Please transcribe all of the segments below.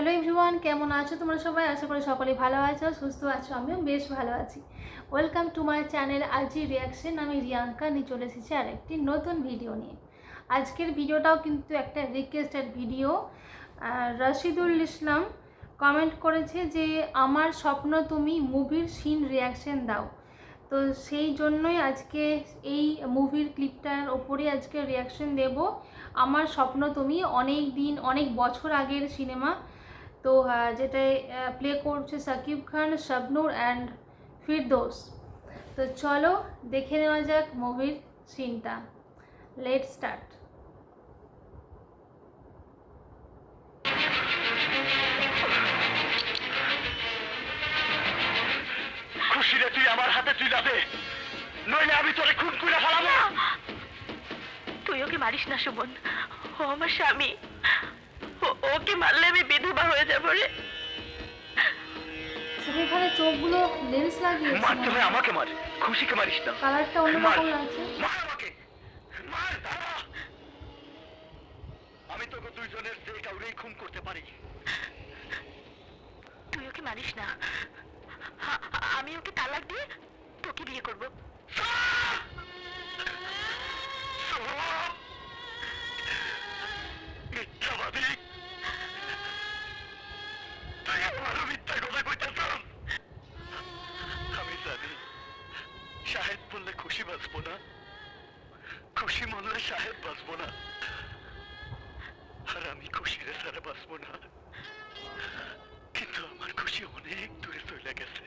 Hello everyone, কেমন আছো তোমরা সবাই? আশা করি সকলেই ভালো আছো, সুস্থ আছো। আমিও বেশ ভালো আছি। ওয়েলকাম টু মাই চ্যানেল আজি রিয়াকশন। আমি রিয়াঙ্কা নিয়ে চলে এসেছি আর একটি নতুন ভিডিও নিয়ে। আজকের ভিডিওটাও কিন্তু একটা রিকোয়েস্টেড ভিডিও। রশিদুল ইসলাম কমেন্ট করেছে যে আমার স্বপ্ন তুমি মুভির সিন রিয়াকশন দাও। তো সেই জন্যই আজকে এই মুভির ক্লিপটার ওপরে আজকে রিয়াকশন দেব। আমার স্বপ্ন তুমি অনেক দিন অনেক বছর আগের সিনেমা। তো যেটায় প্লে করছে সাকিব খান, শাবনূর অ্যান্ড ফিরদৌস। তো চলো দেখে নেওয়া যাক মুভির সিনটা। Let start. খুশি রে, তুই আমার হাতে তুই যাবে, নইলে আমি তোরে খুন করে ফেলাবো। তুই ওকে মারিস না সুমন, ও আমার স্বামী। ওকে মারলে আমি বিধবা হয়ে যাবো রে। সেখানে চোখগুলো লেন্স লাগিয়েছে, মার, তুমি আমাকে মার, খুশিকে মারিস না। কালারটা অন্যরকম লাগছে। মার আমাকে, মার, দাঁড়া। আমি তোকে দুইজনের যে কাউরেই খুন করতে পারি। তুই ওকে মারিস না, আমি ওকে তালাক দিয়ে তোকে বিয়ে করবো। মিথ্যাবাদী, তুই আমারও মিথ্যা কথা কইতেছ। আমি জানি শাহেদ বললে খুশি বাঁচবো না, খুশি মরলে শাহেদ বাঁচবো না, আর আমি খুশিরে ছাড়া বাঁচবো না। কিন্তু আমার খুশি অনেক দূরে চলে গেছে।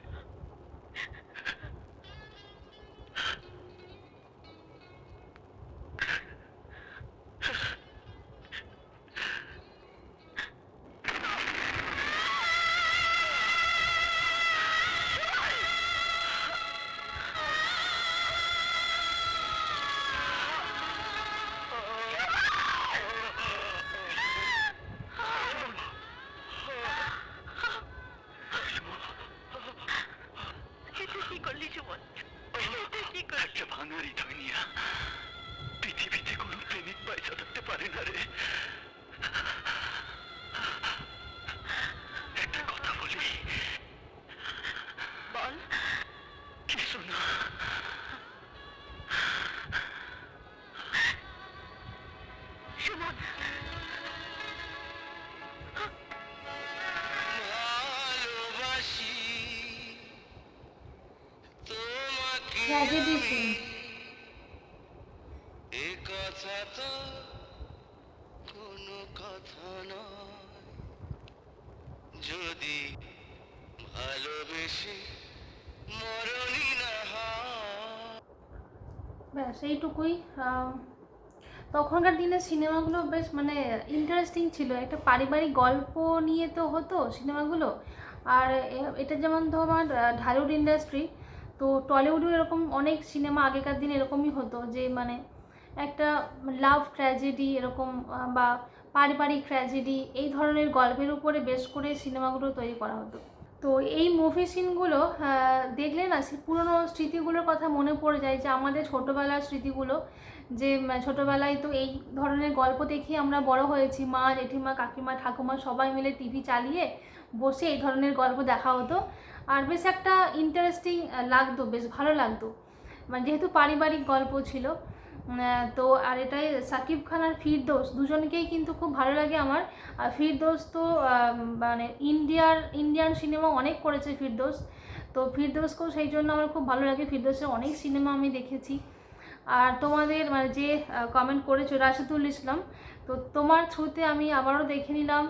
কি করলি সুমন? একটা ভাঙা হৃদয় নিয়া পৃথিবীতে কোনো প্রেমিক পয়সা থাকতে পারে না রে। একটা কথা বলি, বল। কিছু না। Suman, tragedy scene. এ কথা তো কোনো কথা নয়, যদি ভালোবেসে মরণই না হয়। ব্যাস এইটুকুই। তখনকার দিনের সিনেমাগুলো বেশ ইন্টারেস্টিং ছিল। একটা পারিবারিক গল্প নিয়ে তো হতো সিনেমাগুলো। আর এটা যেমন তোমার ঢালিউড ইন্ডাস্ট্রি, তো টলিউডও এরকম অনেক সিনেমা আগেকার দিনে এরকমই হতো যে একটা লাভ ট্র্যাজেডি এরকম, বা পারিবারিক ট্র্যাজেডি, এই ধরনের গল্পের উপরে বেশ করে সিনেমাগুলো তৈরি করা হতো। তো এই মুভি সিনগুলো দেখলে না পুরনো স্মৃতিগুলোর কথা মনে পড়ে যায়, যে আমাদের ছোটোবেলার স্মৃতিগুলো, যে ছোটোবেলায় তো এই ধরনের গল্প দেখে আমরা বড় হয়েছি। মা, জেঠিমা, কাকিমা, ঠাকুমা সবাই মিলে টিভি চালিয়ে বসে এই ধরনের গল্প দেখা হতো। আর বেশ একটা ইন্টারেস্টিং লাগতো, বেশ ভালো লাগতো, যেহেতু পারিবারিক গল্প ছিল। তো আর এটাই সাকিব খান আর ফিরদৌস দুজনকেই কিন্তু খুব ভালো লাগে আমার। আর ফিরদৌস তো ইন্ডিয়ান সিনেমা অনেক করেছে ফিরদৌস। তো ফিরদৌসকেও সেই জন্য আমার খুব ভালো লাগে। ফিরদৌসের অনেক সিনেমা আমি দেখেছি। আর তোমাদের যে কমেন্ট করেছো রাশিদুল ইসলাম, তো তোমার থ্রুতে আমি আবারও দেখে নিলাম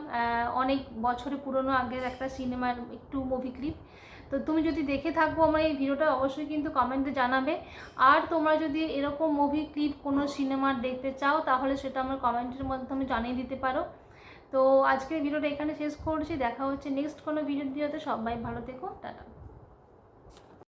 অনেক বছরে পুরনো আগের একটা সিনেমার একটু মুভি ক্লিপ। তো তুমি যদি দেখে থাকবো আমার এই ভিডিওটা, অবশ্যই কিন্তু কমেন্টে জানাবে। আর তোমরা যদি এরকম মুভি ক্লিপ কোনো সিনেমার দেখতে চাও, তাহলে সেটা আমার কমেন্টের মাধ্যমে জানিয়ে দিতে পারো। তো আজকের ভিডিওটা এখানে শেষ করছি। দেখা হচ্ছে নেক্সট কোনো ভিডিওতে। সবাই ভালো থেকো, টাটা।